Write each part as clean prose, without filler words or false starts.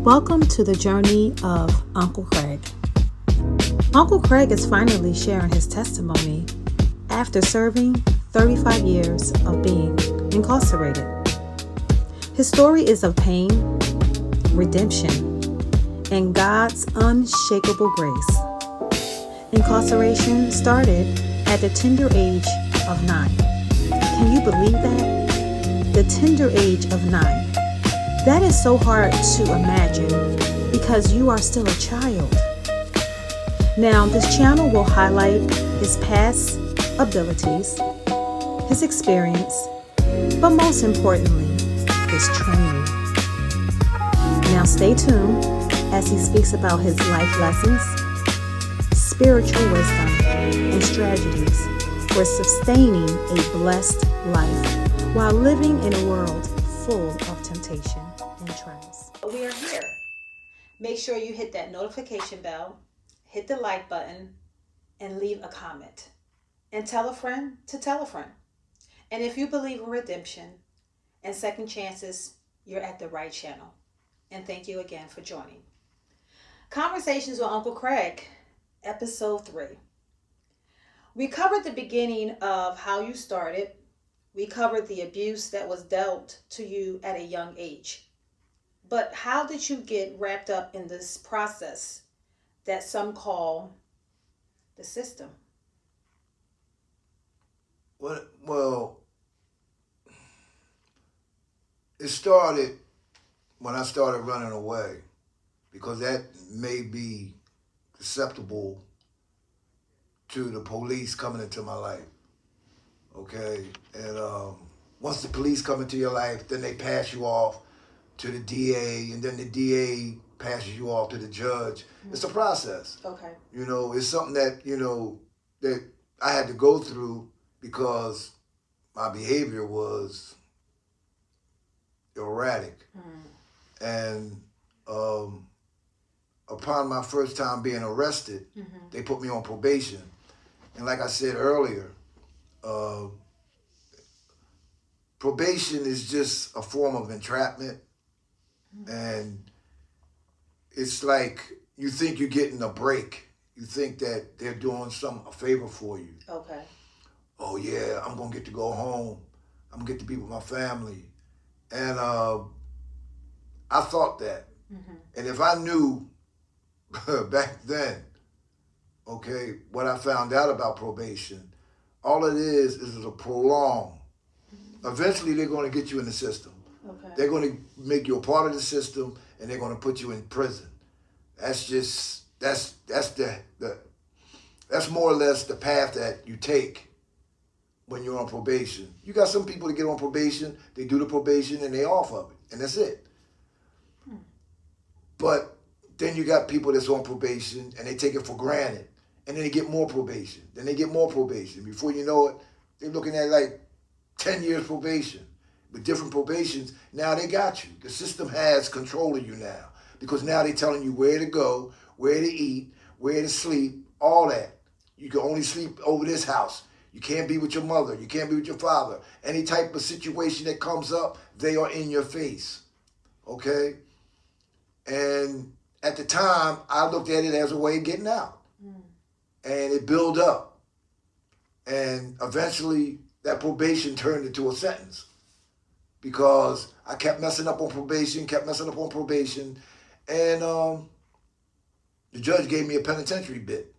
Welcome to the journey of Uncle Craig. Uncle Craig is finally sharing his testimony after serving 35 years of being incarcerated. His story is of pain, redemption, and God's unshakable grace. Incarceration started at the tender age of 9. Can you believe that? The tender age of 9. That is so hard to imagine because you are still a child. Now, this channel will highlight his past abilities, his experience, but most importantly, his training. Now, stay tuned as he speaks about his life lessons, spiritual wisdom, and strategies for sustaining a blessed life while living in a world full of temptation and trials. We are here. Make sure you hit that notification bell, hit the like button, and leave a comment. And tell a friend to tell a friend. And if you believe in redemption and second chances, you're at the right channel. And thank you again for joining. Conversations with Uncle Craig, episode 3. We covered the beginning of how you started. We covered the abuse that was dealt to you at a young age. But how did you get wrapped up in this process that some call the system? Well, it started when I started running away, because that may be susceptible to the police coming into my life. Okay, and once the police come into your life, then they pass you off to the DA, and then the DA passes you off to the judge. Mm-hmm. It's a process. Okay. You know, it's something that, that I had to go through because my behavior was erratic. Mm-hmm. And upon my first time being arrested, mm-hmm. they put me on probation. And like I said earlier, probation is just a form of entrapment. Mm-hmm. And it's like you think you're getting a break. You think that they're doing a favor for you. Okay. Oh yeah, I'm gonna get to go home. I'm gonna get to be with my family. And I thought that. Mm-hmm. And if I knew back then, okay, what I found out about probation, all it is a prolong. Mm-hmm. Eventually they're gonna get you in the system. Okay. They're gonna make you a part of the system, and they're gonna put you in prison. That's more or less the path that you take when you're on probation. You got some people that get on probation, they do the probation and they off of it, and that's it. But then you got people that's on probation and they take it for granted, and then they get more probation, then they get more probation. Before you know it, they're looking at like 10 years probation. With different probations, now they got you. The system has control of you now, because now they're telling you where to go, where to eat, where to sleep, all that. You can only sleep over this house. You can't be with your mother. You can't be with your father. Any type of situation that comes up, they are in your face, okay? And at the time, I looked at it as a way of getting out. Mm. And it built up. And eventually, that probation turned into a sentence, because I kept messing up on probation, and the judge gave me a penitentiary bit.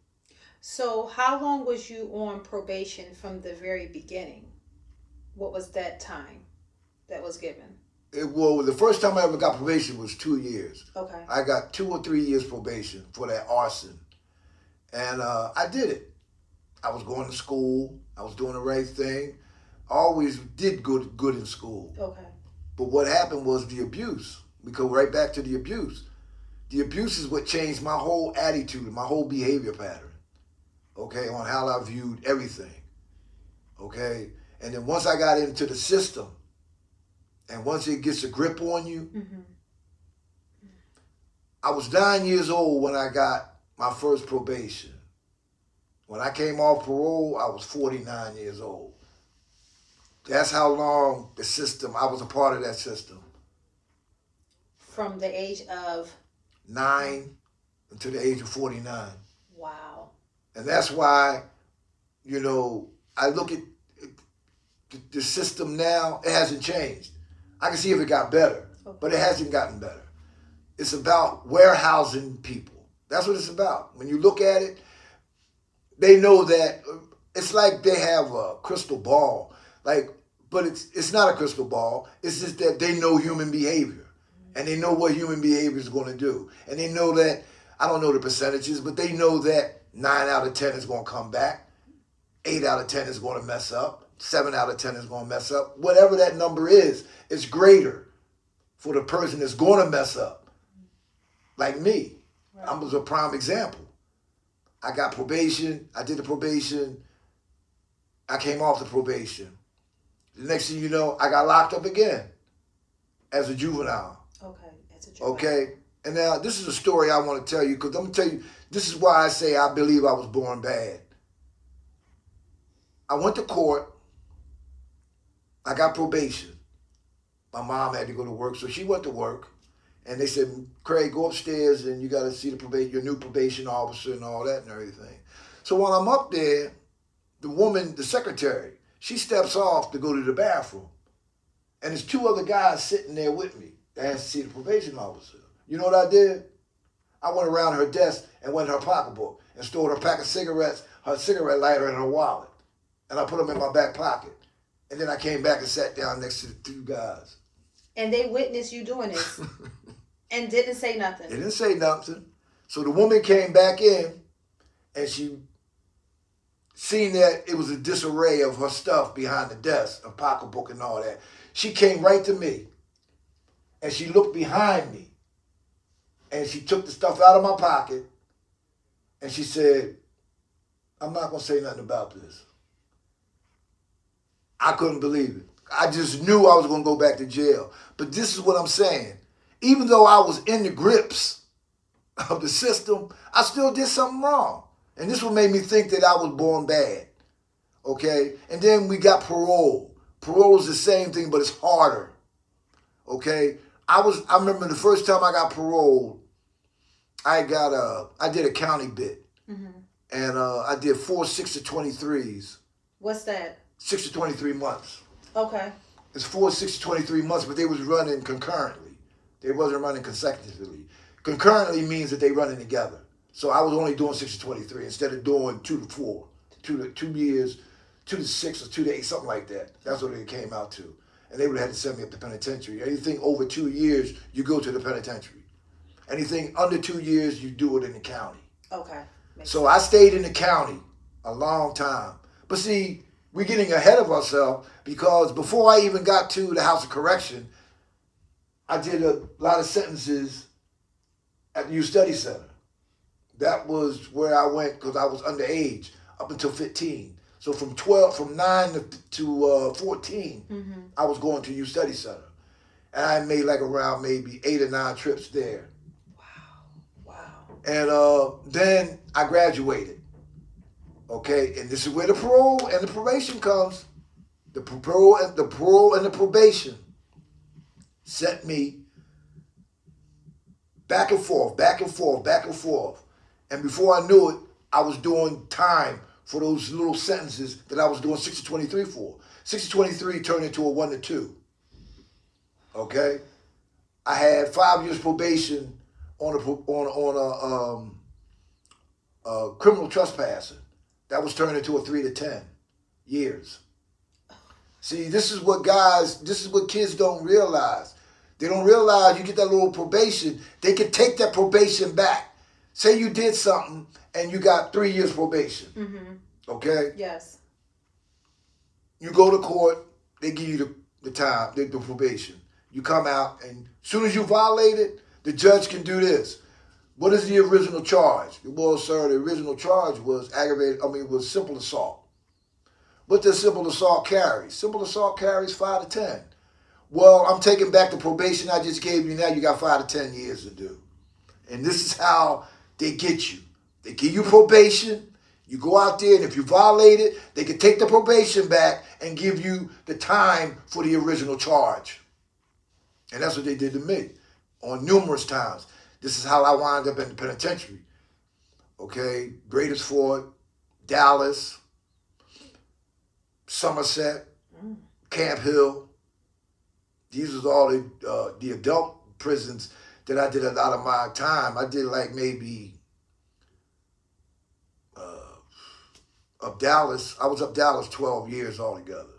So how long was you on probation from the very beginning? What was that time that was given? Well, the first time I ever got probation was 2 years. Okay. I got 2 or 3 years probation for that arson. And I did it. I was going to school. I was doing the right thing. I always did good in school. Okay. But what happened was the abuse. We go right back to the abuse. The abuse is what changed my whole attitude, my whole behavior pattern, okay, on how I viewed everything, okay? And then once I got into the system, and once it gets a grip on you, mm-hmm. I was 9 years old when I got my first probation. When I came off parole, I was 49 years old. That's how long the system, I was a part of that system. From the age of 9 until the age of 49. Wow. And that's why, you know, I look at the system now, it hasn't changed. I can see if it got better, but it hasn't gotten better. It's about warehousing people. That's what it's about. When you look at it, they know that it's like they have a crystal ball. But it's not a crystal ball. It's just that they know human behavior. And they know what human behavior is going to do. And they know that, I don't know the percentages, but they know that 9 out of 10 is going to come back. 8 out of 10 is going to mess up. 7 out of 10 is going to mess up. Whatever that number is, it's greater for the person that's going to mess up. Like me. Right. I was a prime example. I got probation. I did the probation. I came off the probation. The next thing you know, I got locked up again as a juvenile. Okay, as a juvenile. Okay? And now, this is a story I want to tell you, because I'm going to tell you, this is why I say I believe I was born bad. I went to court. I got probation. My mom had to go to work, so she went to work. And they said, Craig, go upstairs and you got to see your new probation officer and all that and everything. So while I'm up there, the woman, the secretary, she steps off to go to the bathroom. And there's 2 other guys sitting there with me that has to see the probation officer. You know what I did? I went around her desk and went in her pocketbook and stored her pack of cigarettes, her cigarette lighter, and her wallet. And I put them in my back pocket. And then I came back and sat down next to the 2 guys. And they witnessed you doing this and didn't say nothing. They didn't say nothing. So the woman came back in and she seen that it was a disarray of her stuff behind the desk, a pocketbook and all that. She came right to me and she looked behind me and she took the stuff out of my pocket and she said, I'm not going to say nothing about this. I couldn't believe it. I just knew I was going to go back to jail. But this is what I'm saying. Even though I was in the grips of the system, I still did something wrong. And this what made me think that I was born bad. Okay? And then we got parole. Parole is the same thing, but it's harder. Okay? I remember the first time I got paroled, I did a county bit. Mm-hmm. And I did 4 6 to 23s. What's that? 6 to 23 months. Okay. It's 4 6 to 23 months, but they was running concurrently. They wasn't running consecutively. Concurrently means that they running together. So I was only doing 6 to 23 instead of doing 2 to 4, 2 years, 2 to 6 or 2 to 8, something like that. That's what it came out to. And they would have had to send me up to penitentiary. Anything over 2 years, you go to the penitentiary. Anything under 2 years, you do it in the county. Okay. So I stayed in the county a long time. But see, we're getting ahead of ourselves because before I even got to the House of Correction, I did a lot of sentences at the Youth Study Center. That was where I went because I was underage up until 15. So from 9 to 14, mm-hmm. I was going to Youth Study Center. And I made like around maybe 8 or 9 trips there. Wow. And then I graduated. Okay, and this is where the parole and the probation comes. The parole and the probation sent me back and forth, back and forth, back and forth. And before I knew it, I was doing time for those little sentences that I was doing 6 to 23 for. 6 to 23 turned into a 1 to 2. Okay? I had 5 years probation on a criminal trespassing. That was turned into a 3 to 10 years. See, this is what kids don't realize. They don't realize you get that little probation, they can take that probation back. Say you did something and you got 3 years probation. Mm-hmm. Okay? Yes. You go to court, they give you the time, the probation. You come out, and as soon as you violate it, the judge can do this. What is the original charge? Well, sir, the original charge was was simple assault. What does simple assault carry? Simple assault carries 5 to 10. Well, I'm taking back the probation I just gave you. Now you got 5 to 10 years to do. And this is how they get you. They give you probation. You go out there, and if you violate it, they can take the probation back and give you the time for the original charge. And that's what they did to me. on numerous times. This is how I wound up in the penitentiary. Okay, Fort, Dallas, Somerset, Camp Hill. These was all the adult prisons that I did a lot of my time. I did like maybe up Dallas. I was up Dallas 12 years altogether.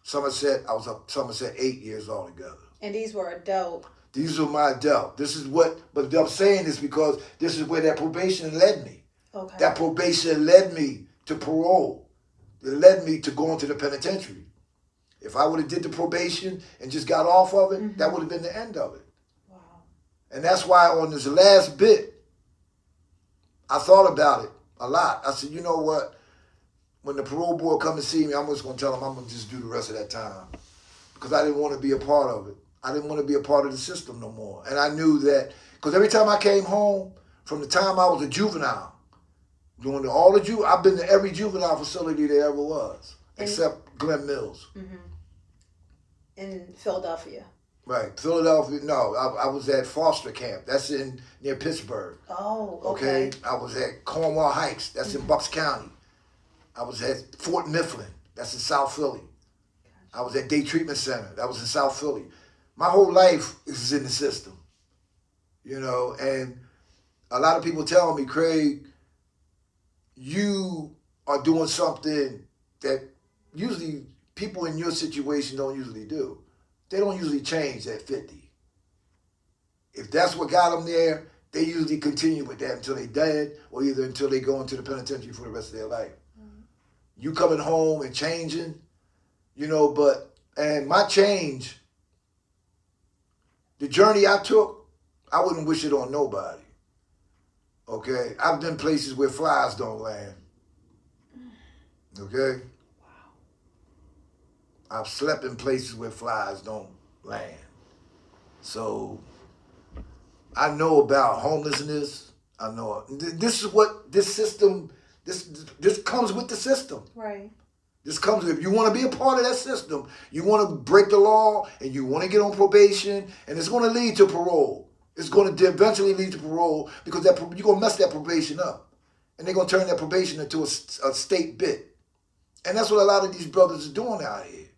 Somerset, I was up Somerset 8 years altogether. And these were adult. These were my adult. This is what, but I'm saying this because this is where that probation led me. Okay. That probation led me to parole. It led me to going to the penitentiary. If I would have did the probation and just got off of it, that would have been the end of it. Wow. And that's why on this last bit, I thought about it a lot. I said, you know what? When the parole board come and see me, I'm just going to tell them I'm going to just do the rest of that time. Because I didn't want to be a part of it. I didn't want to be a part of the system no more. And I knew that, because every time I came home, from the time I was a juvenile, I've been to every juvenile facility there ever was, except Glen Mills. In Philadelphia. Right, Philadelphia. No, I was at Foster Camp. That's near Pittsburgh. Oh, okay. I was at Cornwall Heights. That's in Bucks County. I was at Fort Mifflin. That's in South Philly. I was at Day Treatment Center. That was in South Philly. My whole life is in the system, and a lot of people tell me, Craig, you are doing something that usually people in your situation don't usually do. They don't usually change at 50. If that's what got them there, they usually continue with that until they dead or either until they go into the penitentiary for the rest of their life. You coming home and changing, and my change, the journey I took, I wouldn't wish it on nobody. Okay? I've been places where flies don't land. Okay? Wow. I've slept in places where flies don't land. So I know about homelessness. I know this is what this system, this comes with the system. Right. This comes with, if you want to be a part of that system, you want to break the law and you want to get on probation, and it's going to lead to parole. It's going to eventually lead to parole because you're going to mess that probation up. And they're going to turn that probation into a state bit. And that's what a lot of these brothers are doing out here.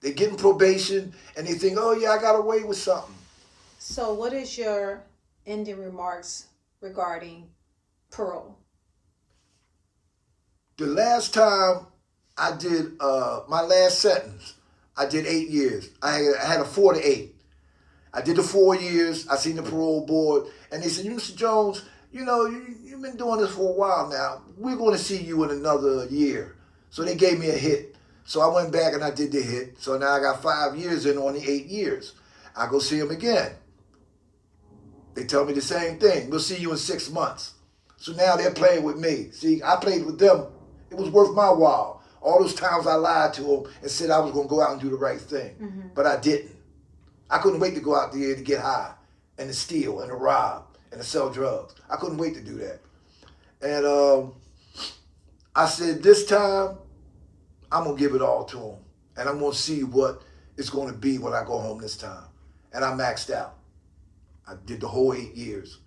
They're getting probation and they think, oh yeah, I got away with something. So what is your ending remarks regarding parole? The last time I did my last sentence, I did 8 years. I had a 4 to 8. I did the 4 years. I seen the parole board, and they said, Mr. Jones, you've been doing this for a while now. We're going to see you in another year. So they gave me a hit. So I went back and I did the hit. So now I got 5 years in on the 8 years. I go see them again. They tell me the same thing. We'll see you in 6 months. So now they're playing with me. See, I played with them. It was worth my while. All those times I lied to them and said I was going to go out and do the right thing. But I didn't. I couldn't wait to go out there to get high and to steal and to rob and to sell drugs. I couldn't wait to do that. And I said, this time, I'm going to give it all to them. And I'm going to see what it's going to be when I go home this time. And I maxed out. I did the whole 8 years.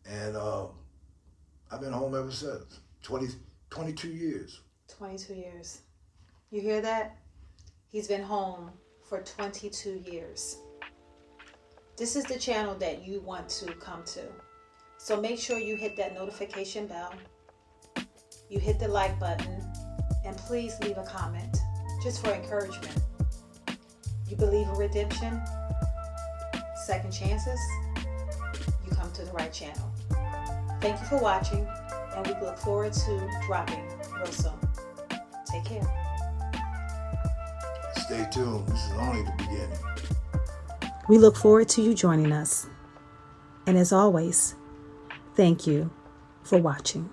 And I've been home ever since. 22 years. 22 years. You hear that? He's been home for 22 years. This is the channel that you want to come to. So make sure you hit that notification bell. You hit the like button. And please leave a comment just for encouragement. You believe in redemption? Second chances? You come to the right channel. Thank you for watching, and we look forward to dropping real soon. Take care. Stay tuned. This is only the beginning. We look forward to you joining us. And as always, thank you for watching.